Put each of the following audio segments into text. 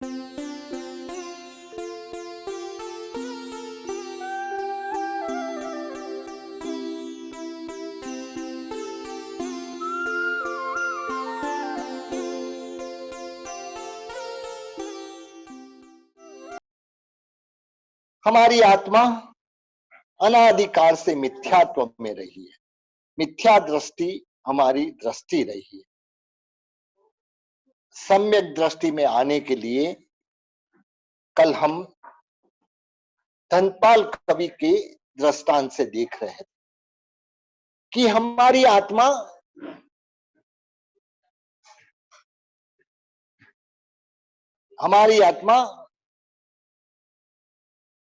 हमारी आत्मा अनादिकाल से मिथ्यात्व में रही है। मिथ्या दृष्टि हमारी दृष्टि रही है। सम्यक दृष्टि में आने के लिए कल हम धनपाल कवि के दृष्टांत से देख रहे हैं कि हमारी आत्मा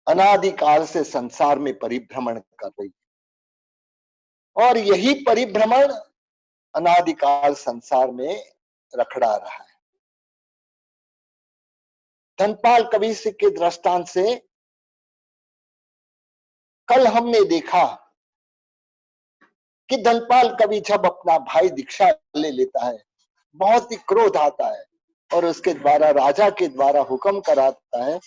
अनादिकाल से संसार में परिभ्रमण कर रही है और यही परिभ्रमण अनादिकाल संसार में रखड़ा रहा है। धनपाल कवि के दृष्टांत से कल हमने देखा कि धनपाल कवि जब अपना भाई दीक्षा ले लेता है, बहुत ही क्रोध आता है और उसके द्वारा राजा के द्वारा हुक्म कराता है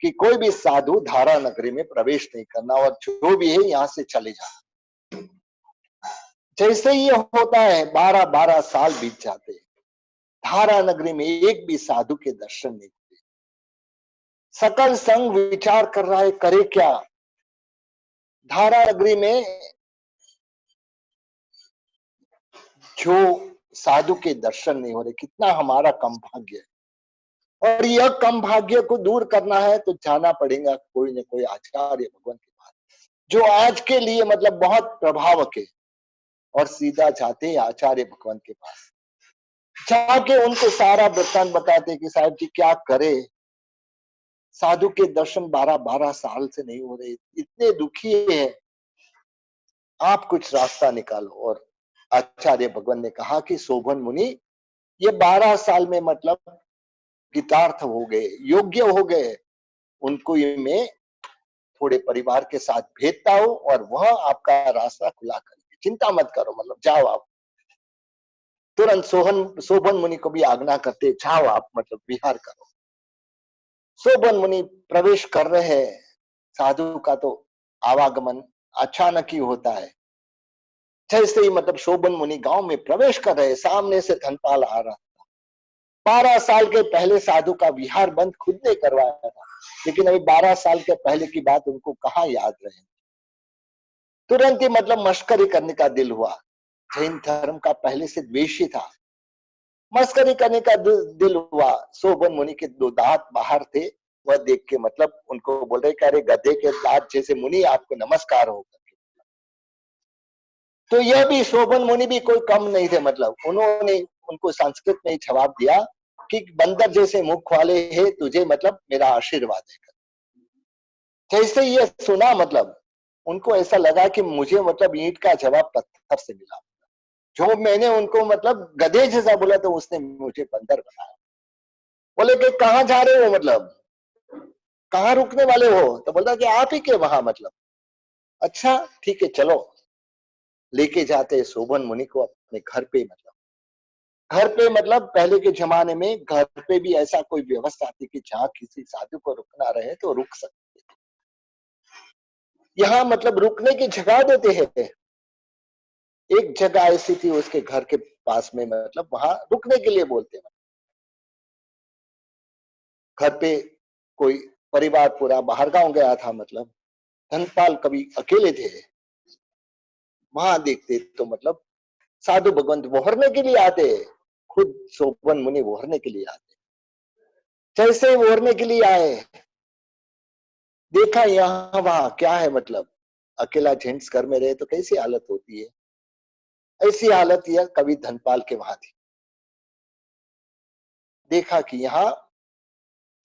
कि कोई भी साधु धारा नगरी में प्रवेश नहीं करना और जो भी है यहां से चले जाना। जैसे ही होता है 12-12 साल बीत जाते हैं, धारा नगरी में एक भी साधु के दर्शन नहीं होते। सकल संग विचार कर रहा है करे क्या। धारा नगरी में जो साधु के दर्शन नहीं हो रहे, कितना हमारा कम भाग्य है। और यह कम भाग्य को दूर करना है तो जाना पड़ेगा कोई न कोई आचार्य भगवान के पास, जो आज के लिए मतलब बहुत प्रभावक है। और सीधा जाते आचार्य भगवान के पास, जाके उनको सारा वृत्तांत बताते कि साहब जी क्या करे, साधु के दर्शन 12-12 साल से नहीं हो रहे, इतने दुखी है, आप कुछ रास्ता निकालो। और आचार्य भगवान ने कहा कि शोभन मुनि, ये 12 साल में मतलब गीतार्थ हो गए, योग्य हो गए, उनको ये मैं थोड़े परिवार के साथ भेजता हूं और वह आपका रास्ता खुला करेंगे, चिंता मत करो, मतलब जाओ आप। तुरंत शोभन मुनि को भी आज्ञा करते, जाओ आप मतलब विहार करो। शोभन मुनि प्रवेश कर रहे हैं। साधु का तो आवागमन अचानक ही होता है। जैसे ही मतलब शोभन मुनि गांव में प्रवेश कर रहे, सामने से धनपाल आ रहा था। 12 साल के पहले साधु का विहार बंद खुद ने करवाया था, लेकिन अभी 12 साल के पहले की बात उनको कहाँ याद रहे। तुरंत ही मतलब मस्करी करने का दिल हुआ। जैन धर्म का पहले से द्वेषी था, मस्करी करने का दिल हुआ। शोभन मुनि के 2 दांत बाहर थे, वह देख के मतलब उनको बोल रहे, अरे गधे के दांत जैसे मुनि, आपको नमस्कार हो। तो यह भी शोभन मुनि भी कोई कम नहीं थे, मतलब उन्होंने उनको संस्कृत में जवाब दिया कि बंदर जैसे मुख वाले है, तुझे मतलब मेरा आशीर्वाद है। जैसे ये सुना मतलब उनको ऐसा लगा कि मुझे मतलब ईंट का जवाब पत्थर से मिला। जो मैंने उनको मतलब गधे जैसा बोला तो उसने मुझे बंदर बनाया। बोले कि कहाँ जा रहे हो, मतलब कहाँ रुकने वाले हो, तो बोलता कि आप ही के वहां, मतलब अच्छा ठीक है चलो। लेके जाते शोभन मुनि को अपने घर पे, मतलब पहले के जमाने में घर पे भी ऐसा कोई व्यवस्था थी कि जहाँ किसी साधु को रुकना रहे तो रुक सकते थे। यहाँ मतलब रुकने की जगह देते हैं। एक जगह ऐसी थी उसके घर के पास में, मतलब वहां रुकने के लिए बोलते हैं। घर पे कोई परिवार पूरा बाहर गांव गया था, मतलब धनपाल कभी अकेले थे। वहां देखते तो मतलब साधु भगवंत वोहरने के लिए आते, खुद शोभन मुनि वोहरने के लिए आते। जैसे वोहरने के लिए आए, देखा यहाँ वहां क्या है, मतलब अकेला जेंट्स घर में रहे तो कैसी हालत होती है। ऐसी हालत यह कवि धनपाल के वहां थी। देखा कि यहाँ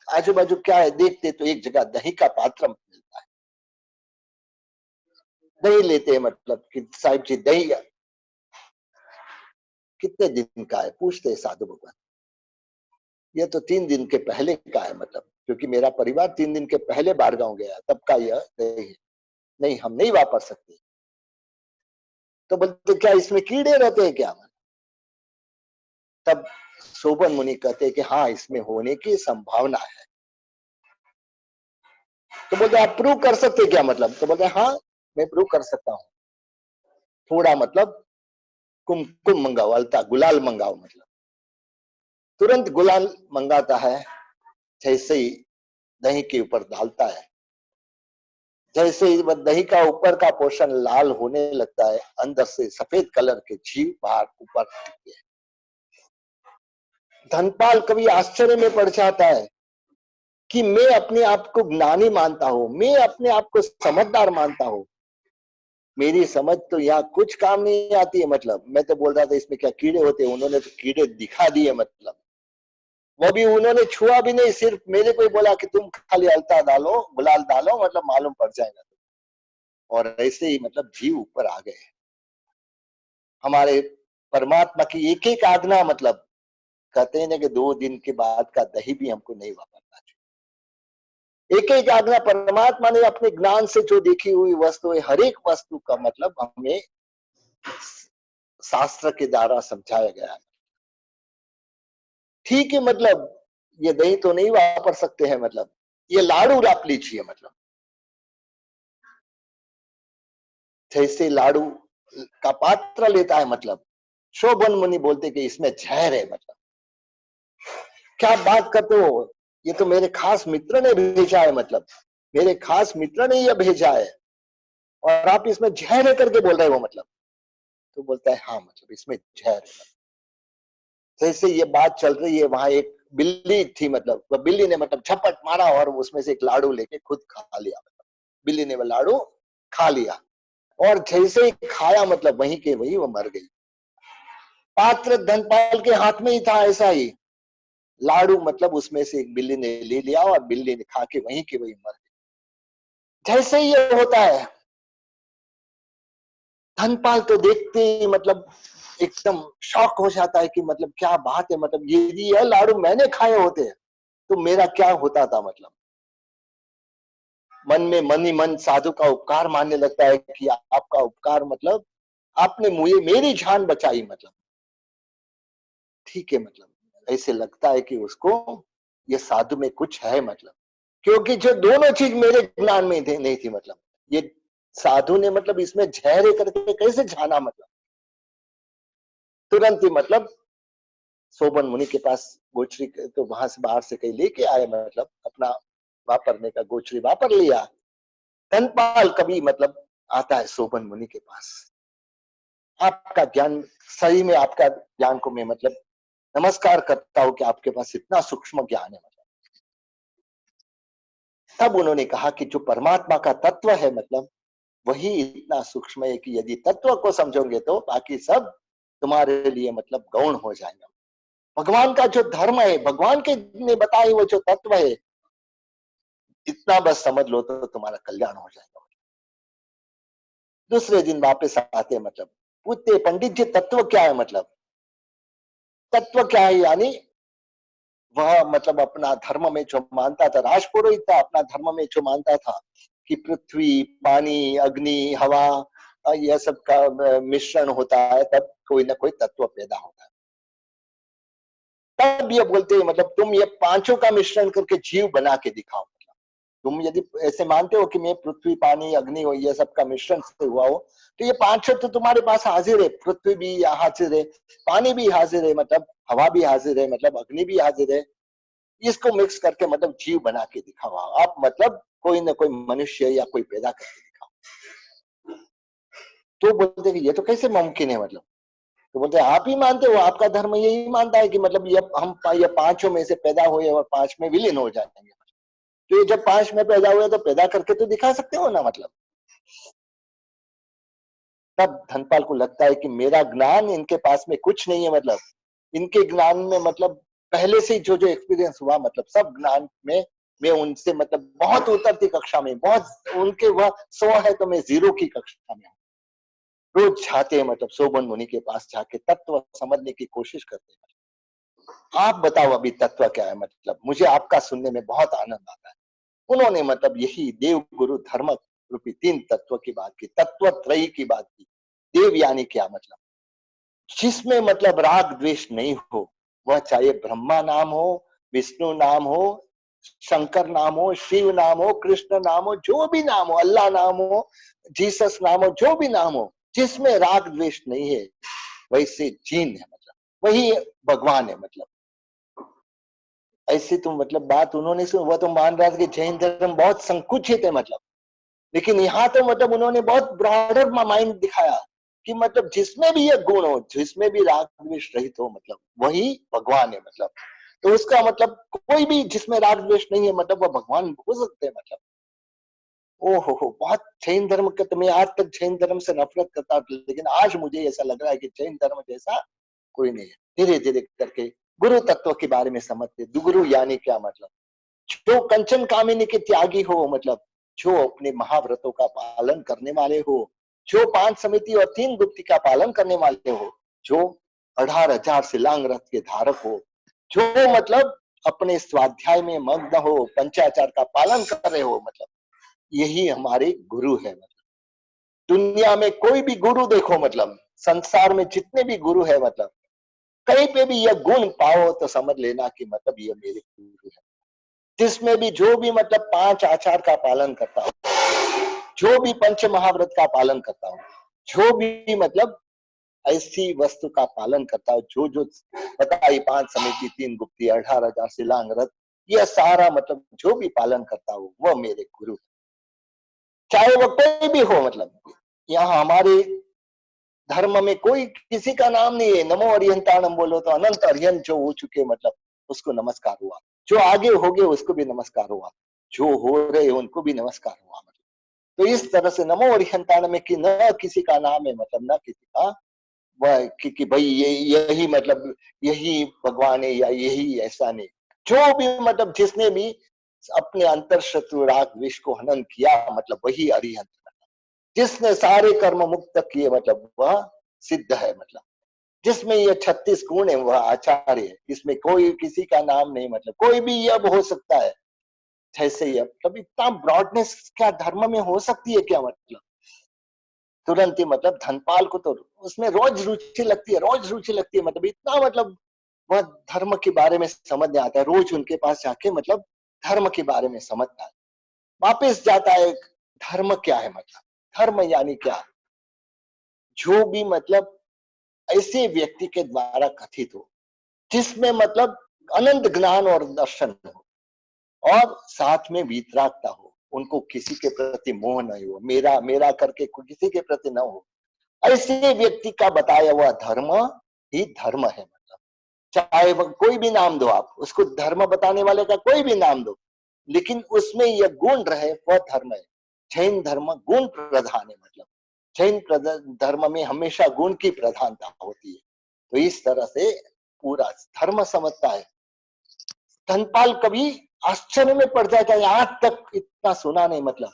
आजू बाजू क्या है, देखते तो एक जगह दही का पात्र मिलता है। दही लेते हैं, मतलब कि साहिब जी दही कितने दिन का है, पूछते हैं साधु भगवान। यह तो 3 दिन के पहले का है, मतलब क्योंकि मेरा परिवार 3 दिन के पहले बाहर गांव गया तब का यह दही है, नहीं हम नहीं वापर सकते। तो बोलते क्या इसमें कीड़े रहते हैं क्या। तब शोभन मुनि कहते हैं कि हाँ, इसमें होने की संभावना है। तो बोलते आप प्रूव कर सकते क्या? मतलब तो बोलते हाँ, मैं प्रूव कर सकता हूँ। थोड़ा मतलब कुमकुम मंगाओ, अलता गुलाल मंगाओ। मतलब तुरंत गुलाल मंगाता है, जैसे ही दही के ऊपर डालता है, जैसे ही वह दही का ऊपर का पोर्शन लाल होने लगता है, अंदर से सफेद कलर के जीव बाहर ऊपर आते हैं। धनपाल कभी आश्चर्य में पड़ जाता है कि मैं अपने आप को ज्ञानी मानता हूं, मैं अपने आप को समझदार मानता हूं, मेरी समझ तो यहाँ कुछ काम नहीं आती है। मतलब मैं तो बोल रहा था इसमें क्या कीड़े होते हैं, उन्होंने तो कीड़े दिखा दिए। मतलब वो भी उन्होंने छुआ भी नहीं, सिर्फ मेरे को ही बोला कि तुम खाली अलता डालो, गुलाल डालो, मतलब मालूम पड़ जाएगा। और ऐसे ही मतलब जीव ऊपर आ गए। हमारे परमात्मा की एक एक आज्ञा, मतलब कहते हैं ना कि 2 दिन के बाद का दही भी हमको नहीं वापरना चाहिए। एक एक आज्ञा परमात्मा ने अपने ज्ञान से जो देखी हुई वस्तु है, हर एक वस्तु का मतलब हमें शास्त्र के द्वारा समझाया गया है। ठीक है, मतलब ये दही तो नहीं वापर सकते हैं, मतलब ये लाड़ू आप लीजिए। मतलब जैसे लाड़ू का पात्र लेता है, मतलब शोभन मुनि बोलते कि इसमें जहर है। मतलब क्या बात करते हो, ये तो मेरे खास मित्र ने भेजा है। मतलब मेरे खास मित्र ने यह भेजा है और आप इसमें जहर है करके बोल रहे हो। मतलब तो बोलता है हाँ, मतलब इसमें जहर है। जैसे ये बात चल रही है, वहां एक बिल्ली थी। मतलब वह बिल्ली ने मतलब झपट मारा और उसमें से एक लाड़ू लेके खुद खा लिया। मतलब बिल्ली ने वह लाड़ू खा लिया और जैसे ही खाया, मतलब वहीं के वही वो मर गई। पात्र धनपाल के हाथ में ही था। ऐसा ही लाड़ू मतलब उसमें से एक बिल्ली ने ले लिया और बिल्ली ने खा के वहीं के वही मर गई। जैसे ही ये होता है, धनपाल तो देखते ही मतलब एकदम शॉक हो जाता है कि मतलब क्या बात है, मतलब यदि यह लाड़ू मैंने खाए होते तो मेरा क्या होता था। मतलब मन में मन ही मन साधु का उपकार मानने लगता है कि आपका उपकार, मतलब आपने मुझे मेरी जान बचाई। मतलब ठीक है, मतलब ऐसे लगता है कि उसको ये साधु में कुछ है। मतलब क्योंकि जो दोनों चीज मेरे ज्ञान में नहीं थी। मतलब ये साधु ने मतलब इसमें जहर करके कैसे जाना। मतलब तुरंत ही मतलब शोभन मुनि के पास गोचरी, तो वहां से बाहर से कहीं लेके आए। मतलब अपना वापरने का गोचरी वापर लिया। धनपाल कभी मतलब आता है शोभन मुनि के पास, आपका ज्ञान, सही में आपका ज्ञान को मैं मतलब नमस्कार करता हूं कि आपके पास इतना सूक्ष्म ज्ञान है। मतलब तब उन्होंने कहा कि जो परमात्मा का तत्व है, मतलब वही इतना सूक्ष्म है कि यदि तत्व को समझोगे तो बाकी सब तुम्हारे लिए मतलब गौण हो जाएगा। भगवान का जो धर्म है, भगवान के ने बताए वो जो तत्व है, इतना बस समझ लो तो तुम्हारा कल्याण हो जाएगा। दूसरे दिन वापस आते, मतलब पूछते पंडित जी तत्व क्या है। मतलब तत्व क्या है, यानी वह मतलब अपना धर्म में जो मानता था, राजपुरोहित था, अपना धर्म में जो मानता था कि पृथ्वी, पानी, अग्नि, हवा, यह सब का मिश्रण होता है, तब कोई ना कोई तत्व पैदा होता है। तब ये बोलते हैं मतलब तुम ये पांचों का मिश्रण करके जीव बना के दिखाओ। मतलब तुम यदि ऐसे मानते हो कि मैं पृथ्वी, पानी, अग्नि हो, ये सब का मिश्रण से हुआ हो, तो ये पांचों तो तुम्हारे पास हाजिर है। पृथ्वी भी हाजिर है, पानी भी हाजिर है, मतलब हवा भी हाजिर है, मतलब अग्नि भी हाजिर है। इसको मिक्स करके मतलब जीव बना के दिखाओ आप, मतलब कोई ना कोई मनुष्य या कोई पैदा करके दिखाओ। तो बोलते कि ये तो कैसे मुमकिन है। मतलब तो बोलते आप ही मानते हो, आपका धर्म यही मानता है कि मतलब ये पांचों में से पैदा हुए और पांच में विलीन हो जाएंगे। तो ये जब पांच में पैदा हुए तो पैदा करके तो दिखा सकते हो ना। मतलब तब धनपाल को लगता है कि मेरा ज्ञान इनके पास में कुछ नहीं है। मतलब इनके ज्ञान में मतलब पहले से जो जो एक्सपीरियंस हुआ, मतलब सब ज्ञान में मैं उनसे मतलब बहुत उतरती कक्षा में, बहुत उनके वह 100 है तो मैं 0 की कक्षा में हूँ। रोज जाते हैं, मतलब शोभन मुनि के पास जाके तत्व समझने की कोशिश करते हैं। आप बताओ अभी तत्व क्या है। मतलब मुझे आपका सुनने में बहुत आनंद आता है। उन्होंने मतलब यही देव गुरु धर्म रूपी 3 तत्व की बात की, तत्व त्रयी की बात की। देव यानी क्या, मतलब जिसमें मतलब राग द्वेष नहीं हो, वह चाहे ब्रह्मा नाम हो, विष्णु नाम हो, शंकर नाम हो, शिव नाम हो, कृष्ण नाम हो, जो भी नाम हो, अल्लाह नाम हो, जीसस नाम हो, जो भी नाम हो, जिसमें राग द्वेष नहीं है वैसे जीन है, मतलब वही भगवान है। मतलब ऐसी तो मतलब बात उन्होंने सुन, वह तो मान रहा था कि जैन धर्म बहुत संकुचित है, मतलब लेकिन यहाँ तो मतलब उन्होंने बहुत ब्रॉडर माइंड दिखाया कि मतलब जिसमें भी ये गुण हो, जिसमें भी राग द्वेष रहित हो, मतलब वही भगवान है। मतलब तो उसका मतलब कोई भी जिसमें राग द्वेष नहीं है, मतलब वह भगवान हो सकते हैं। मतलब ओहो, बहुत जैन धर्म का तो मैं आज तक जैन धर्म से नफरत करता था, लेकिन आज मुझे ऐसा लग रहा है कि जैन धर्म जैसा कोई नहीं है। धीरे धीरे करके गुरु तत्व के बारे में समझते, गुरु यानी क्या, मतलब जो कंचन कामिनी के त्यागी हो, मतलब जो अपने महाव्रतों का पालन करने वाले हो, जो 5 समिति और 3 गुप्ती का पालन करने वाले हो, जो 18,000 शिलांग रथ के धारक हो, जो मतलब अपने स्वाध्याय में मग्न हो, पंचाचार का पालन कर रहे हो, मतलब यही हमारे गुरु है। मतलब दुनिया में कोई भी गुरु देखो, मतलब संसार में जितने भी गुरु है, मतलब कहीं पे भी यह गुण पाओ तो समझ लेना कि मतलब ये मेरे गुरु है। जिसमें भी जो भी मतलब 5 आचार का पालन करता हूँ, जो भी पंच महाव्रत का पालन करता हूँ, जो भी मतलब ऐसी वस्तु का पालन करता हूँ, जो जो बताई 5 समिति, 3 गुप्ती, 18,000 शिलांग रथ, यह सारा मतलब जो भी पालन करता हूँ वह मेरे गुरु, चाहे वह कोई भी हो। मतलब यहाँ हमारे धर्म में कोई किसी का नाम नहीं है। नमो अरिहंताणम बोलो तो अनंत अरिहंत जो हो चुके, मतलब उसको नमस्कार हुआ, जो आगे हो गए उसको भी नमस्कार हुआ, जो हो रहे उनको भी नमस्कार हुआ। मतलब तो इस तरह से नमो अरिहंताणम में कि न किसी का नाम है, मतलब न किसी का वह कि भाई ये यही मतलब यही भगवान है या यही ऐसा नहीं। जो भी मतलब जिसने भी अपने अंतर शत्रु राग विष को हनन किया, मतलब वही अरिहंत। जिसने सारे कर्म मुक्त किए, मतलब वह सिद्ध है। मतलब जिसमें ये 36 गुण है वह आचार्य है। इसमें कोई किसी का नाम नहीं, मतलब कोई भी अब हो सकता है। जैसे ही मतलब इतना ब्रॉडनेस क्या धर्म में हो सकती है क्या? मतलब तुरंत ही मतलब धनपाल को तो उसमें रोज रुचि लगती है, रोज रुचि लगती है। मतलब इतना मतलब वह धर्म के बारे में समझने आता है, रोज उनके पास जाके मतलब धर्म के बारे में समझता है, वापिस जाता है। धर्म क्या है? मतलब धर्म यानी क्या? जो भी मतलब ऐसे व्यक्ति के द्वारा कथित हो, जिसमें मतलब अनंत ज्ञान और दर्शन हो, और साथ में वीतरागता हो, उनको किसी के प्रति मोह नहीं हो, मेरा मेरा करके किसी के प्रति न हो, ऐसे व्यक्ति का बताया हुआ धर्म ही धर्म है। मतलब चाहे वह कोई भी नाम दो, आप उसको धर्म बताने वाले का कोई भी नाम दो, लेकिन उसमें यह गुण रहे वह धर्म है। जैन धर्म गुण प्रधान है। मतलब जैन धर्म में हमेशा गुण की प्रधानता होती है। तो इस तरह से पूरा धर्म समझता है। धनपाल कभी आश्चर्य में पड़ जाता है, आज तक इतना सुना नहीं, मतलब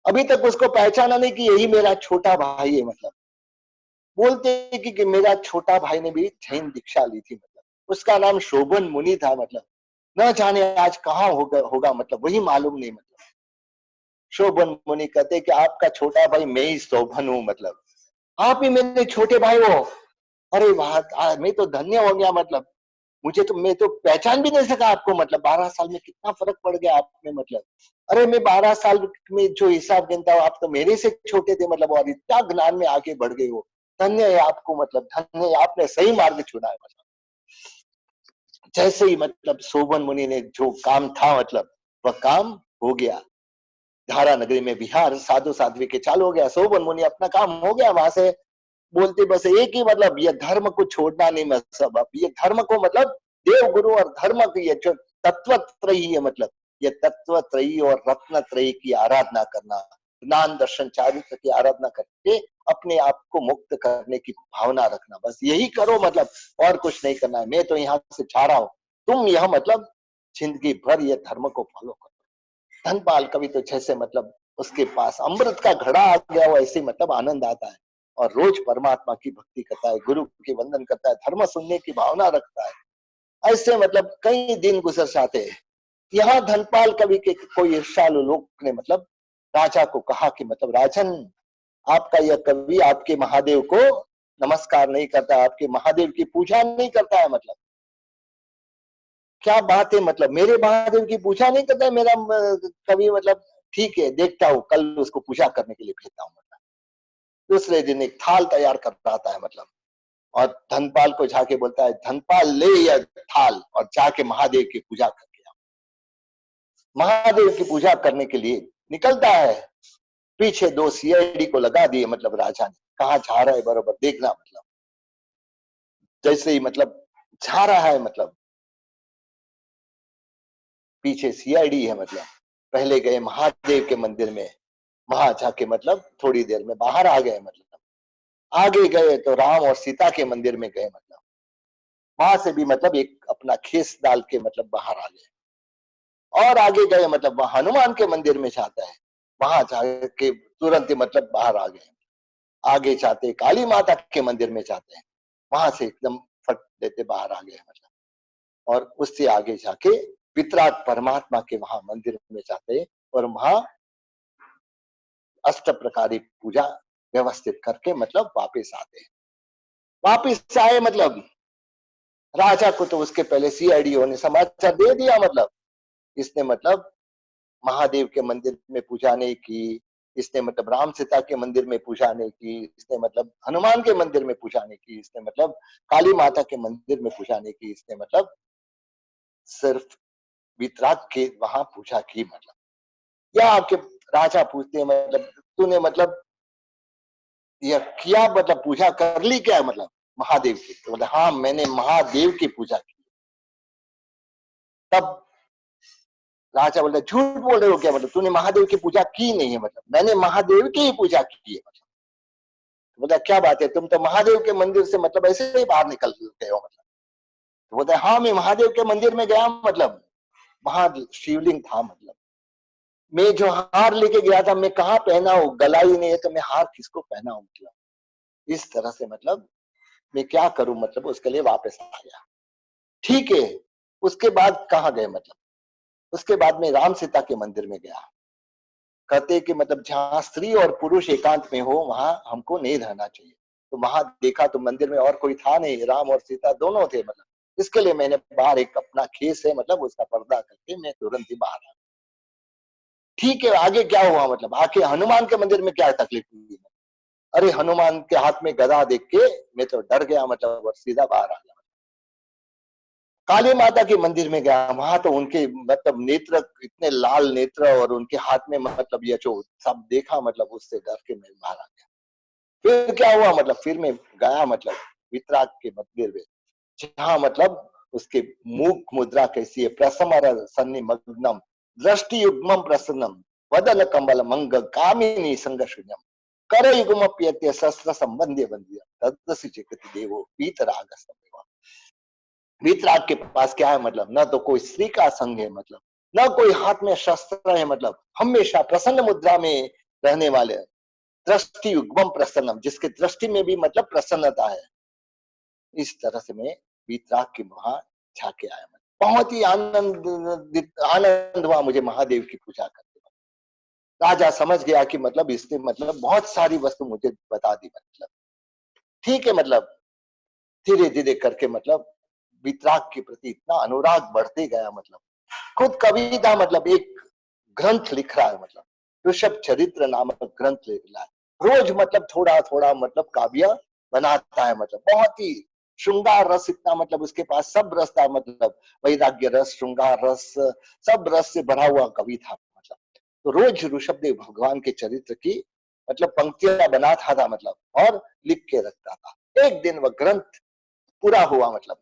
अभी तक उसको पहचाना नहीं कि यही मेरा छोटा भाई है। मतलब बोलते हैं कि मेरा छोटा भाई ने भी जैन दीक्षा ली थी। मतलब उसका नाम शोभन मुनि था। मतलब न जाने आज कहाँ होगा, मतलब वही मालूम नहीं। मतलब शोभन मुनि कहते कि आपका छोटा भाई मैं ही शोभन हूँ, मतलब आप ही मेरे छोटे भाई हो। अरे वाह, मैं तो धन्य हो गया। मतलब मुझे तो, मैं तो पहचान भी नहीं सका आपको। मतलब 12 साल में कितना फर्क पड़ गया आप में। मतलब अरे मैं 12 साल में जो हिसाब गिनता हूँ, आप तो मेरे से छोटे थे। मतलब और इतना ज्ञान में आगे बढ़ गए हो, धन्य है आपको। मतलब धन्य है, आपने सही मार्ग चुना है। मतलब जैसे ही मतलब शोभन मुनि ने जो काम था, मतलब वह काम हो गया। धारा नगरी में विहार साधु साध्वी के चालू हो गया। शोभन मुनि अपना काम हो गया, वहां से बोलते बस एक ही मतलब ये धर्म को छोड़ना नहीं। मतलब अब ये धर्म को मतलब देव गुरु और धर्म की ये जो तत्व त्रयी है, मतलब ये तत्व त्रयी और रत्न त्रयी की आराधना करना, ज्ञान दर्शन चारित्र की आराधना करके अपने आप को मुक्त करने की भावना रखना, बस यही करो। मतलब और कुछ नहीं करना है। मैं तो यहाँ से जा रहा हूँ, तुम यह मतलब जिंदगी भर ये धर्म को फॉलो करो। धनपाल कवि तो जैसे मतलब उसके पास अमृत का घड़ा आ गया हो, ऐसे मतलब आनंद आता है और रोज परमात्मा की भक्ति करता है, गुरु की वंदन करता है, धर्म सुनने की भावना रखता है। ऐसे मतलब कई दिन गुजर जाते हैं। यहाँ धनपाल कवि के कोई ईर्ष्यालु लोग ने मतलब राजा को कहा कि मतलब राजन, आपका यह कवि आपके महादेव को नमस्कार नहीं करता, आपके महादेव की पूजा नहीं करता है। मतलब क्या बात है, मतलब मेरे महादेव की पूजा नहीं करता है मेरा कवि, मतलब ठीक है देखता हूँ, कल उसको पूजा करने के लिए भेजता हूँ। मतलब दूसरे दिन एक थाल तैयार कर आता है, मतलब और धनपाल को जाके बोलता है, धनपाल ले यह थाल और जाके महादेव की पूजा करके आओ। महादेव की पूजा करने के लिए निकलता है, पीछे 2 सीआईडी को लगा दिए, मतलब राजा ने, कहा जा रहा है बरोबर देखना। मतलब जैसे ही मतलब जा रहा है, मतलब पीछे सीआईडी है, मतलब पहले गए महादेव के मंदिर में, वहां जाके मतलब थोड़ी देर में बाहर आ गए, मतलब आगे गए तो राम और सीता के मंदिर में गए, मतलब वहां से भी मतलब एक अपना खेस डाल के मतलब बाहर आ गए, और आगे गए मतलब वहां हनुमान के मंदिर में जाता है, वहां जाके तुरंत ही मतलब बाहर आ गए। आगे जाते काली माता के मंदिर में जाते हैं, वहां से एकदम फट देते बाहर आ गए, मतलब और उससे आगे जाके वितराग परमात्मा के वहां मंदिर में जाते हैं, और वहां अष्ट प्रकारी पूजा व्यवस्थित करके मतलब वापस आते हैं। वापस आए, मतलब राजा को तो उसके पहले सीआईडीओ ने समाचार दे दिया, मतलब इसने मतलब महादेव के मंदिर में पूजा नहीं की, इसने मतलब राम सीता के मंदिर में पूजा नहीं की, इसने मतलब हनुमान के मंदिर में पूजा नहीं की, इसने मतलब काली माता के मंदिर में पूजा नहीं की, इसने मतलब सिर्फ वितराग के वहां पूजा की। मतलब या आपके राजा पूछते हैं, मतलब तूने मतलब यह किया, मतलब पूजा कर ली क्या, मतलब महादेव की? तो बोले हाँ मैंने महादेव की पूजा की। तब राजा बोले झूठ बोल रहे हो क्या, मतलब तूने महादेव की पूजा की नहीं है? मतलब मैंने महादेव की ही पूजा की है। मतलब तो बोला क्या बात है, तुम तो महादेव के मंदिर से मतलब ऐसे ही बाहर निकल गए हो। मतलब तो बोलता हाँ मैं महादेव के मंदिर में गया, मतलब वहां शिवलिंग था, मतलब मैं जो हार लेके गया था मैं कहाँ पहना हूँ, गला ही नहीं है तो मैं हार किसको पहना हूँ? मतलब इस तरह से मतलब मैं क्या करूं, मतलब उसके लिए वापस आ गया। ठीक है, उसके बाद कहाँ गए, मतलब उसके बाद में राम सीता के मंदिर में गया। कहते कि मतलब जहां स्त्री और पुरुष एकांत में हो वहां हमको नहीं रहना चाहिए। तो वहां देखा तो मंदिर में और कोई था नहीं, राम और सीता दोनों थे। मतलब इसके लिए मैंने बाहर एक अपना खेस है, मतलब उसका पर्दा करके मैं तुरंत ही बाहर आ। ठीक है, आगे क्या हुआ, मतलब आके हनुमान के मंदिर में क्या तकलीफ हुई? अरे हनुमान के हाथ में गदा देख के मैं तो डर गया, मतलब और सीधा बाहर आ गया। काली माता के मंदिर में गया, वहां तो उनके मतलब नेत्र इतने लाल नेत्र, और उनके हाथ में मतलब ये जो सब देखा, मतलब उससे डर के मैं बाहर आ गया। फिर क्या हुआ, मतलब फिर मैं गया मतलब वितराग के मंदिर में, जहां मतलब उसके मुख मुद्रा कैसी है, प्रसमर सन्निमग्नम दृष्टि युग्मम प्रसन्नम वदन कमल मंग कामिनी संग शून्यम कर युग्मप्यत्य शस्त्र संबंधी बंध्य तदसि जगति देवो वीतराग संभव। वीतराग के पास क्या है, मतलब न तो कोई स्त्री का संग है, मतलब न कोई हाथ में शस्त्र है, मतलब हमेशा प्रसन्न मुद्रा में रहने वाले, दृष्टि युग्मम प्रसन्नम, जिसके दृष्टि में भी मतलब प्रसन्नता है। इस तरह से मैं वीतराग के वहां जाके आया। बहुत ही आनंद हुआ मुझे महादेव की पूजा करके। राजा समझ गया कि मतलब इसने मतलब बहुत सारी वस्तु मुझे बता दी। मतलब ठीक है, मतलब धीरे धीरे करके मतलब वितराग के प्रति इतना अनुराग बढ़ते गया। मतलब खुद कविता मतलब एक ग्रंथ लिख रहा है, मतलब ऋषभ चरित्र नामक ग्रंथ लिख रहा है। रोज मतलब थोड़ा थोड़ा मतलब काव्य बनाता है। मतलब बहुत ही श्रृंगार रस इतना, मतलब उसके पास सब रस था, मतलब वैराग्य रस, श्रृंगार रस, सब रस से भरा हुआ कवि था। मतलब तो रोज ऋषभ देव भगवान के चरित्र की मतलब पंक्तियां बनाता था, मतलब और लिख के रखता था। एक दिन वह ग्रंथ पूरा हुआ, मतलब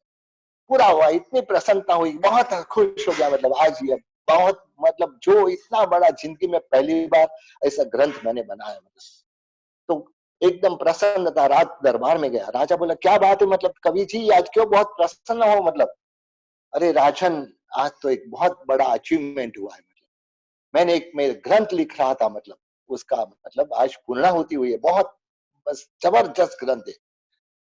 पूरा हुआ, इतनी प्रसन्नता हुई, बहुत खुश हो गया। मतलब आज ये बहुत मतलब जो इतना बड़ा जिंदगी में पहली बार ऐसा ग्रंथ मैंने बनाया। मतलब तो एकदम प्रसन्न था, रात दरबार में गया। राजा बोला क्या बात है, मतलब कवि जी आज क्यों बहुत प्रसन्न हो? मतलब अरे राजन, आज तो एक बहुत बड़ा अचीवमेंट हुआ है। मतलब मैंने एक मेरे ग्रंथ लिख रहा था, मतलब उसका मतलब आज पूर्णाहुति हुई है। बहुत बस जबरदस्त ग्रंथ है।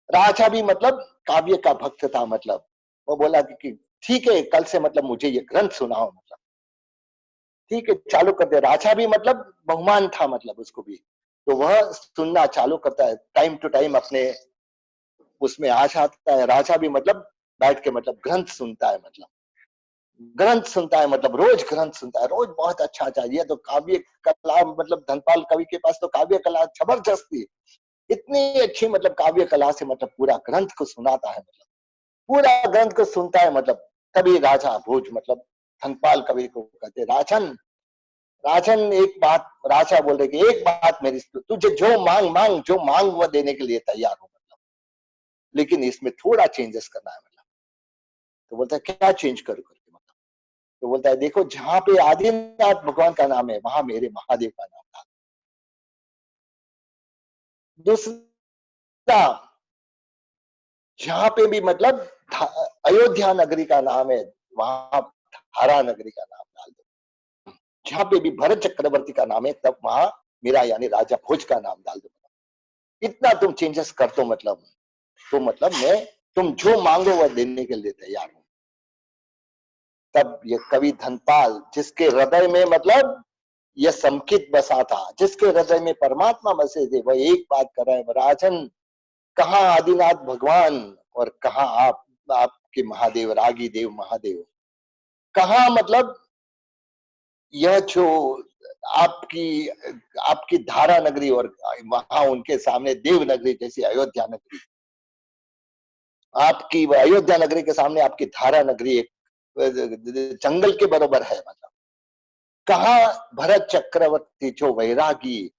राजा भी मतलब काव्य का भक्त था। मतलब वो बोला कि ठीक है कल से मतलब मुझे ये ग्रंथ सुनाओ। मतलब ठीक है चालू कर दे। राजा भी मतलब बहुमान था, मतलब उसको भी, तो वह सुनना चालू करता है, टाइम टू टाइम अपने उसमें आ जाता है। राजा भी मतलब बैठ के मतलब ग्रंथ सुनता है। मतलब ग्रंथ सुनता है, मतलब रोज ग्रंथ सुनता है, रोज बहुत अच्छा चाहिए। तो काव्य कला, मतलब धनपाल कवि के पास तो काव्य कला जबरदस्त थी, इतनी अच्छी, मतलब काव्य कला से मतलब पूरा ग्रंथ को सुनाता है, मतलब पूरा ग्रंथ को सुनता है। मतलब कभी राजा भोज, मतलब धनपाल कवि को कहते, राजन राजन एक बात, राजा बोल रहे कि एक बात मेरी, तुझे जो मांग मांग, जो मांग वो देने के लिए तैयार हूं, मतलब लेकिन इसमें थोड़ा चेंजेस करना है। मतलब तो बोलता है क्या चेंज करूं करके, मतलब तो बोलता है देखो, जहां पे आदिनाथ भगवान का नाम है वहां मेरे महादेव का नाम था। दूसरा, जहां पे भी मतलब अयोध्या नगरी का नाम है वहां धारा नगरी का नाम डाल दो। जहां पे भी भरत चक्रवर्ती का नाम है तब वहां मेरा यानी राजा भोज का नाम डाल दो। इतना तुम चेंजेस कर दो, मतलब तो मतलब मैं, तुम जो मांगो वह देने के लिए तैयार हूं। तब ये कवि धनपाल, जिसके हृदय में मतलब यह संकित बसा था, जिसके हृदय में परमात्मा बसे थे, वह एक बात कर रहे हैं, राजन कहाँ आदिनाथ भगवान और कहाँ आपके महादेव, रागी देव महादेव, कहाँ मतलब यह जो आपकी आपकी धारा नगरी, और वहां उनके सामने देव नगरी जैसी अयोध्या नगरी, आपकी अयोध्या नगरी के सामने आपकी धारा नगरी एक जंगल के बराबर है। मतलब कहा भरत चक्रवर्ती जो वैरागी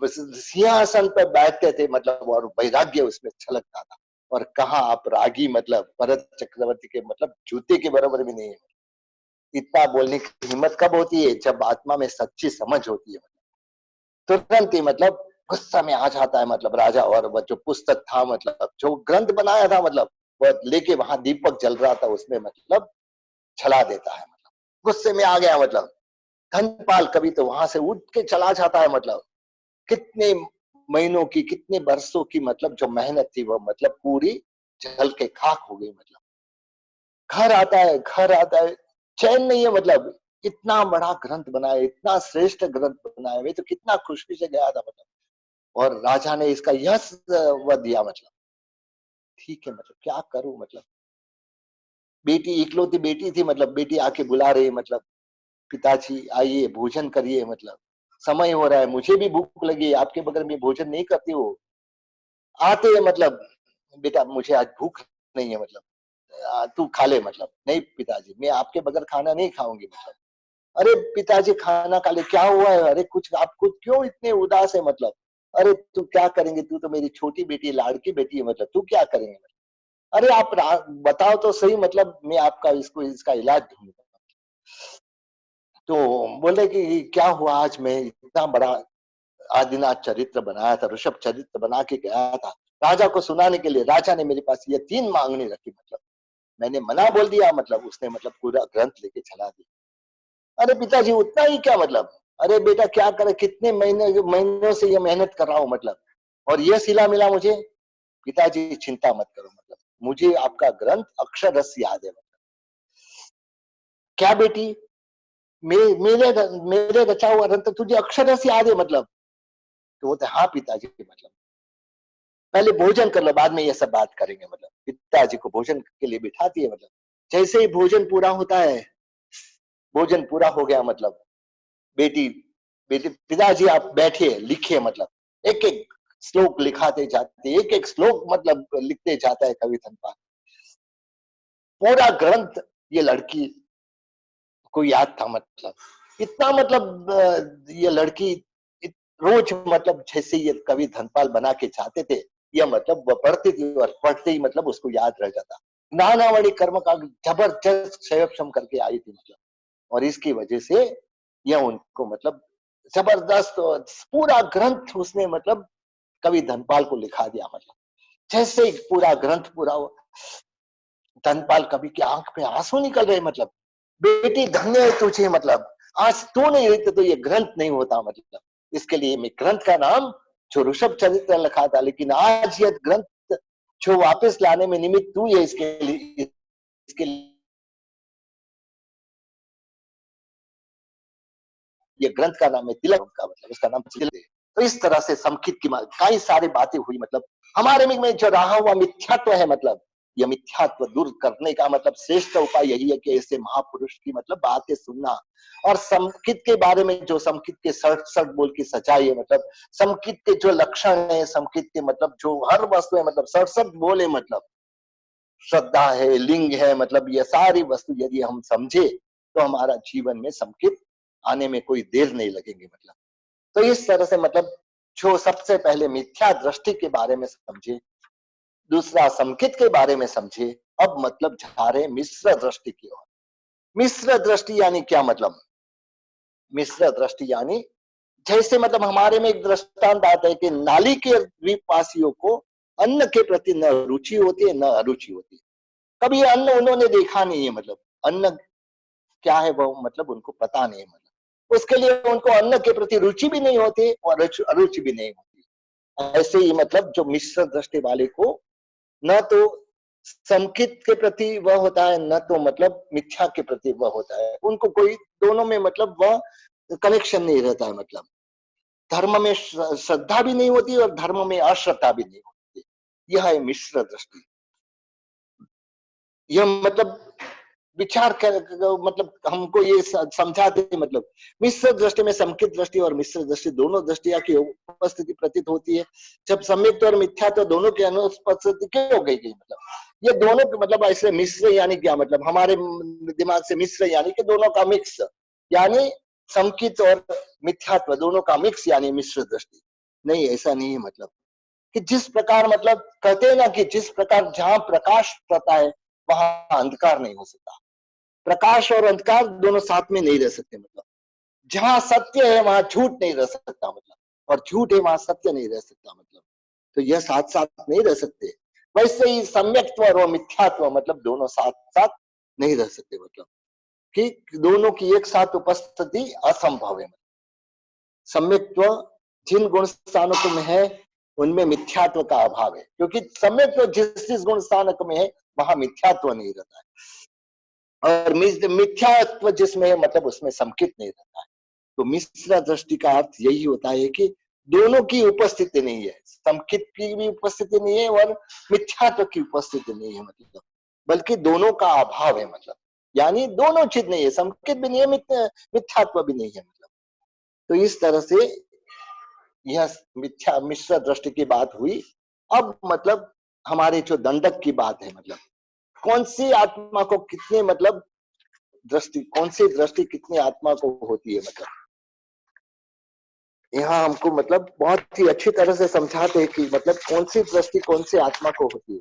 सिंहासन पर बैठते थे, मतलब और वैराग्य उसमें छलकता था, और कहा आप रागी, मतलब भरत चक्रवर्ती के मतलब जूते के बराबर भी नहीं है। इतना बोलने की हिम्मत कब होती है, जब आत्मा में सच्ची समझ होती है। तुरंत ही मतलब गुस्सा में आ जाता है, मतलब राजा, और वह जो पुस्तक था, मतलब जो ग्रंथ बनाया था, मतलब वह लेके वहां दीपक जल रहा था उसमें मतलब जला देता है। मतलब गुस्से में आ गया, मतलब धनपाल कभी तो वहां से उठ के चला जाता है। मतलब कितने महीनों की, कितने बरसों की मतलब जो मेहनत थी वह मतलब पूरी जल के खाक हो गई। मतलब घर आता है, घर आता है, चैन नहीं है। मतलब इतना बड़ा ग्रंथ बनाया, इतना श्रेष्ठ ग्रंथ बनाया, वे तो कितना खुशी से गया था। मतलब और राजा ने इसका यश वह दिया। मतलब ठीक है, मतलब क्या करूं, मतलब बेटी, इकलौती बेटी थी, मतलब बेटी आके बुला रही, मतलब पिताजी आइए भोजन करिए, मतलब समय हो रहा है, मुझे भी भूख लगी है, आपके बगैर में भोजन नहीं करती हो। आते हैं, मतलब बेटा मुझे आज भूख नहीं है, मतलब तू खा ले। मतलब नहीं पिताजी, मैं आपके बगैर खाना नहीं खाऊंगी। मतलब अरे पिताजी खाना खा ले, क्या हुआ है, अरे कुछ, आप कुछ क्यों इतने उदास है। मतलब अरे तू क्या करेंगे, तू तो मेरी छोटी बेटी, लाड़की बेटी है, मतलब तू क्या करेंगे। मतलब अरे आप बताओ तो सही, मतलब मैं आपका इसको इसका इलाज ढूंढूंगा। तो बोले कि क्या हुआ, आज मैं इतना बड़ा आदिनाथ चरित्र बनाया था, ऋषभ चरित्र बना के गया था राजा को सुनाने के लिए। राजा ने मेरे पास ये 3 मांगनी रखी, मतलब मैंने मना बोल दिया, मतलब उसने मतलब पूरा ग्रंथ लेके चला दिया। अरे पिताजी उतना ही क्या, मतलब अरे बेटा क्या करे, कितने महीनों से ये मेहनत कर रहा हूँ, मतलब और ये सिला मिला मुझे। पिताजी चिंता मत करो, मतलब मुझे आपका ग्रंथ अक्षरश याद है। मतलब क्या बेटी, मेरे मेरे रचा हुआ ग्रंथ तुझे अक्षरश याद है। मतलब तो बोलते हाँ पिताजी, मतलब पहले भोजन कर लो, बाद में ये सब बात करेंगे। मतलब पिताजी को भोजन के लिए बिठाती है। मतलब जैसे ही भोजन पूरा होता है, भोजन पूरा हो गया, मतलब बेटी बेटी पिताजी आप बैठिए, लिखिए। मतलब एक एक श्लोक लिखाते जाते, एक एक श्लोक मतलब लिखते जाता है कवि धनपाल। पूरा ग्रंथ ये लड़की को याद था। मतलब इतना, मतलब ये लड़की रोज मतलब जैसे ये कवि धनपाल बना के चाहते थे, यह मतलब वह पढ़ती थी, और पढ़ते ही मतलब उसको याद रह जाता। नानावली कर्म का जबरदस्त संरक्षण करके आई थी। मतलब और इसकी वजह से यह उनको मतलब जबरदस्त पूरा ग्रंथ उसने मतलब कवि धनपाल को लिखा दिया। मतलब जैसे ही पूरा ग्रंथ पूरा हुआ, धनपाल कवि की आंख में आंसू निकल रहे। मतलब बेटी धन्य है तुझे, मतलब आज तू नहीं रहती तो ये ग्रंथ नहीं होता। मतलब इसके लिए मैं ग्रंथ का नाम जो ऋषभ चरित्र लिखा था, लेकिन आज ये ग्रंथ जो वापस लाने में निमित्त तू है, इसके लिए ये ग्रंथ का नाम है तिलक का, मतलब इसका नाम तिलक है। तो इस तरह से समखित की कई सारी बातें हुई। मतलब हमारे में जो रहा हुआ मिथ्यात्व है, मतलब यह मिथ्यात्व दूर करने का मतलब श्रेष्ठ उपाय यही है कि ऐसे महापुरुष की मतलब बातें सुनना और समकित के बारे में, जो समकित के 67 बोल की सच्चाई है, मतलब समकित के जो लक्षण है, समकित के मतलब जो हर वस्तु है, मतलब 67 बोल है, मतलब श्रद्धा है, लिंग है, मतलब ये सारी वस्तु यदि हम समझे तो हमारा जीवन में समकित आने में कोई देर नहीं लगेगी। मतलब तो इस तरह से मतलब जो सबसे पहले मिथ्या दृष्टि के बारे में समझे, दूसरा समकित के बारे में समझे, अब मतलब जा रहे मिश्र दृष्टि की ओर। मिश्र दृष्टि यानी क्या? मतलब मिश्र दृष्टि यानी जैसे मतलब हमारे में एक दृष्टांत आता है कि नाली के द्वीपवासियों को अन्न के प्रति न रुचि होती है न अरुचि होती है। कभी अन्न उन्होंने देखा नहीं है, मतलब अन्न क्या है वो मतलब उनको पता नहीं है, मतलब उसके लिए उनको अन्न के प्रति रुचि भी नहीं होती और अरुचि भी नहीं होती। ऐसे ही मतलब जो मिश्र दृष्टि वाले को न तो संकित के प्रति वह होता है, न तो मतलब मिथ्या के प्रति वह होता है, उनको कोई दोनों में मतलब वह कनेक्शन नहीं रहता है। मतलब धर्म में श्रद्धा भी नहीं होती और धर्म में अश्रद्धा भी नहीं होती। यह है मिश्र दृष्टि। यह मतलब विचार कर मतलब हमको ये समझाते हैं, मतलब मिश्र दृष्टि में समकित दृष्टि और मिश्र दृष्टि दोनों दृष्टियां की उपस्थिति प्रतीत होती है। जब सम्यक और मिथ्या तो दोनों की अनुपस्थिति क्यों हो गई? मतलब ये दोनों के मतलब ऐसे मिश्र यानी क्या? मतलब हमारे दिमाग से मिश्र यानी कि दोनों का मिक्स, यानी समकित और मिथ्यात्व दोनों का मिक्स यानी मिश्र दृष्टि। नहीं, ऐसा नहीं है। मतलब कि जिस प्रकार मतलब कहते हैं ना कि जिस प्रकार जहां प्रकाश रहता है वहां अंधकार नहीं हो सकता। प्रकाश और अंधकार दोनों साथ में नहीं रह सकते। मतलब जहां सत्य है वहां झूठ नहीं रह सकता, मतलब और झूठ है वहां सत्य नहीं रह सकता। मतलब तो यह साथ साथ नहीं रह सकते। वैसे ही सम्यक्त्व और मिथ्यात्व मतलब दोनों साथ साथ नहीं रह सकते। मतलब कि दोनों की एक साथ उपस्थिति असंभव है। सम्यक्त्व जिन गुण स्थानकों में है उनमें मिथ्यात्व का अभाव है, क्योंकि सम्यक्त्व जिस जिस गुण स्थानक में है वहां मिथ्यात्व नहीं रहता है, और मिथ्यात्व जिसमें है मतलब उसमें समकित नहीं रहता है। तो मिश्र दृष्टि का अर्थ यही होता है कि दोनों की उपस्थिति नहीं है, समकित की भी उपस्थिति नहीं है और मिथ्यात्व की उपस्थिति नहीं है, मतलब बल्कि दोनों का अभाव है। मतलब यानी दोनों चीज नहीं है, समकित भी नहीं है, मिथ्यात्व भी नहीं है। मतलब तो इस तरह से यह मिथ्या मिश्र दृष्टि की बात हुई। अब मतलब हमारे जो दंडक की बात है, मतलब कौन सी आत्मा को कितने मतलब दृष्टि, कौन सी दृष्टि कितनी आत्मा को होती है, मतलब यहाँ हमको मतलब बहुत ही अच्छी तरह से समझाते हैं कि मतलब कौन सी दृष्टि कौन सी आत्मा को होती है।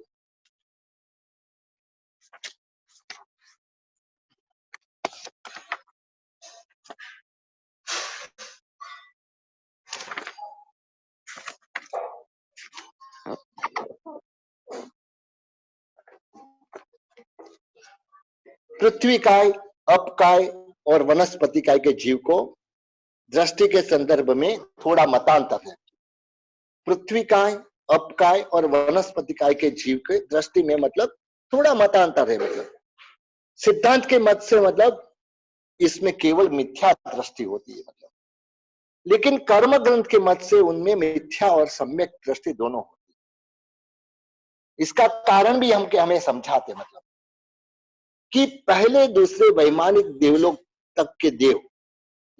पृथ्वी काय, अपकाय और वनस्पति काय के जीव को दृष्टि के संदर्भ में थोड़ा मतांतर है। पृथ्वी काय, अपकाय और वनस्पति काय के जीव के दृष्टि में मतलब थोड़ा मतांतर है। मतलब सिद्धांत के मत से मतलब इसमें केवल मिथ्या दृष्टि होती है। मतलब लेकिन कर्म ग्रंथ के मत से उनमें मिथ्या और सम्यक दृष्टि दोनों होती है। इसका कारण भी हमें समझाते, मतलब कि पहले दूसरे वैमानिक देवलोक तक के देव,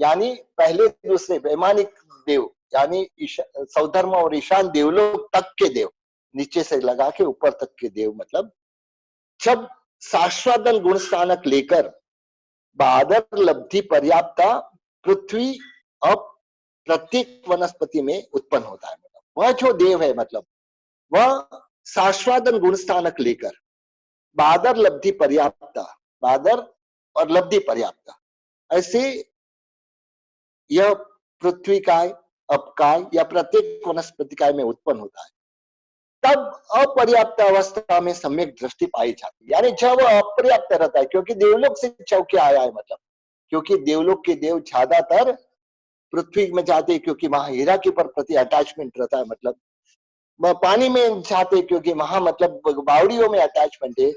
यानी पहले दूसरे वैमानिक देव यानी सौधर्म और ईशान देवलोक तक के देव, नीचे से लगा के ऊपर तक के देव, मतलब जब शाश्वतन गुण स्थानक लेकर बादर लब्धि पर्याप्ता पृथ्वी अब प्रत्येक वनस्पति में उत्पन्न होता है। मतलब वह जो देव है, मतलब वह शाश्वतन गुण स्थानक लेकर बादर लब्धि पर्याप्ता, बादर और लब्धि पर्याप्ता, ऐसे यह पृथ्वी काय, अपकाय या प्रत्येक वनस्पति काय में उत्पन्न होता है। तब अपर्याप्त अवस्था में सम्यक दृष्टि पाई जाती है, यानी जब अपर्याप्त रहता है, क्योंकि देवलोक से चौके आया है। मतलब क्योंकि देवलोक के देव ज्यादातर पृथ्वी में जाते हैं क्योंकि वहां हीरा के प्रति अटैचमेंट रहता है। मतलब वह पानी में जाते क्योंकि वहां मतलब बावड़ियों में अटैचमेंट है,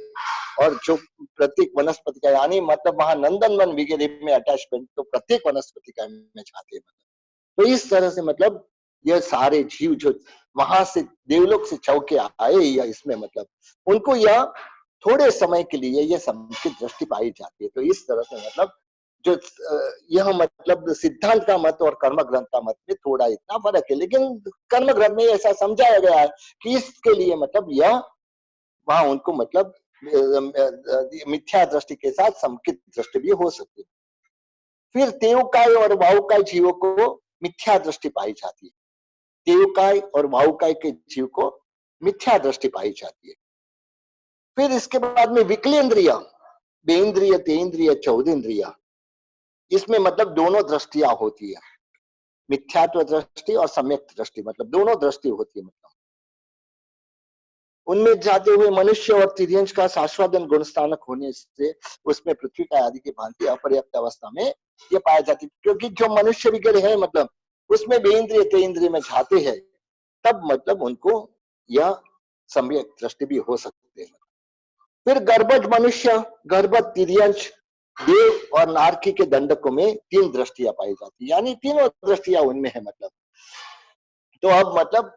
और जो प्रत्येक वनस्पति का यानी मतलब वहां नंदन वन वगैरह में अटैचमेंट, तो प्रत्येक वनस्पति का में जाते हैं। मतलब तो इस तरह से मतलब यह सारे जीव जो वहां से देवलोक से चौके आए या इसमें मतलब उनको यह थोड़े समय के लिए यह समुचित दृष्टि पाई जाती है। तो इस तरह से मतलब जो यह मतलब सिद्धांत का मत और कर्म ग्रंथ का मत में थोड़ा इतना फर्क है, लेकिन कर्म ग्रंथ में ऐसा समझाया गया है कि इसके लिए मतलब यह वहां उनको मतलब मिथ्या दृष्टि के साथ समुचित दृष्टि भी हो सकती है। फिर तेवकाय और वाहुकाय जीवों को मिथ्या दृष्टि पाई जाती है। तेवकाय और वाहुकाय के जीव को मिथ्या दृष्टि पाई जाती है। फिर इसके बाद में विकलेंद्रिय, बेंद्रिय, तेंद्रिय, चौदेंद्रिय, इसमें मतलब दोनों दृष्टियां होती है, मिथ्यात्व दृष्टि और सम्यक दृष्टि, मतलब दोनों दृष्टि होती है। मतलब उनमें जाते हुए मनुष्य और तिर्यंश का शाश्वतन गुण स्थानक होने से उसमें पृथ्वी का आदि की भांति अपर्याप्त अवस्था में ये पाया जाती है, क्योंकि जो मनुष्य विग्रह है मतलब उसमें बेंद्रिय तेंद्रिय में जाते हैं, तब मतलब उनको यह सम्यक दृष्टि भी हो सकते हैं। फिर गर्भज मनुष्य, गर्भज तिर्यंश, देव और नारकी के दंडकों में तीन दृष्टियां पाई जाती है, यानी तीनों दृष्टियां उनमें है। मतलब तो अब मतलब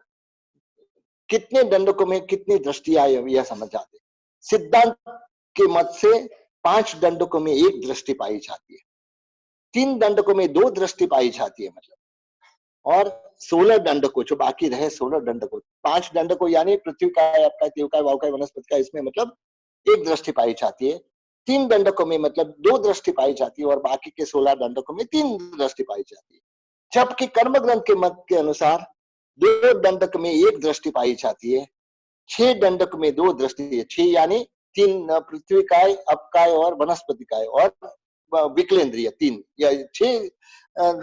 कितने दंडकों में कितनी दृष्टियां यह समझ आते। सिद्धांत के मत से 5 दंडकों में एक दृष्टि पाई जाती है, 3 दंडकों में 2 दृष्टि पाई जाती है मतलब, और 16 दंडकों जो बाकी रहे 16 दंडकों, 5 दंडकों यानी पृथ्वी का, आपका तेवकाय, वाहुकाय, वनस्पति का, इसमें मतलब एक दृष्टि पाई जाती है। 3 दंडकों में मतलब 2 दृष्टि पाई जाती है और बाकी के 16 दंडकों में 3 दृष्टि पाई जाती है। जबकि कर्म ग्रंथ के मत के अनुसार 2 दंडक में एक दृष्टि पाई जाती है, 6 दंडक में 2 दृष्टि है, 6 यानी 3 पृथ्वी काय, अपकाय और वनस्पति काय, और विकलेंद्रिय 3 या 6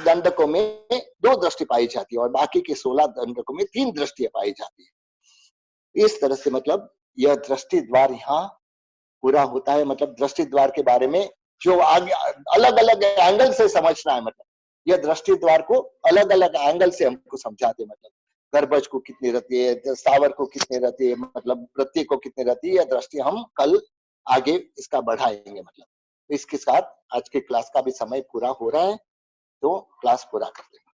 दंडकों में 2 दृष्टि पाई जाती है और बाकी के 16 दंडकों में 3 दृष्टियां पाई जाती है। इस तरह से मतलब यह दृष्टि द्वार यहाँ पूरा होता है। मतलब दृष्टि द्वार के बारे में जो आगे अलग अलग एंगल से समझना है, मतलब यह दृष्टि द्वार को अलग अलग एंगल से हमको समझाते, मतलब गर्भज को कितनी रहती है, स्थावर को कितनी रहती है, मतलब प्रत्येक को कितनी रहती है, यह दृष्टि हम कल आगे इसका बढ़ाएंगे। मतलब इसके साथ आज के क्लास का भी समय पूरा हो रहा है, तो क्लास पूरा करते हैं।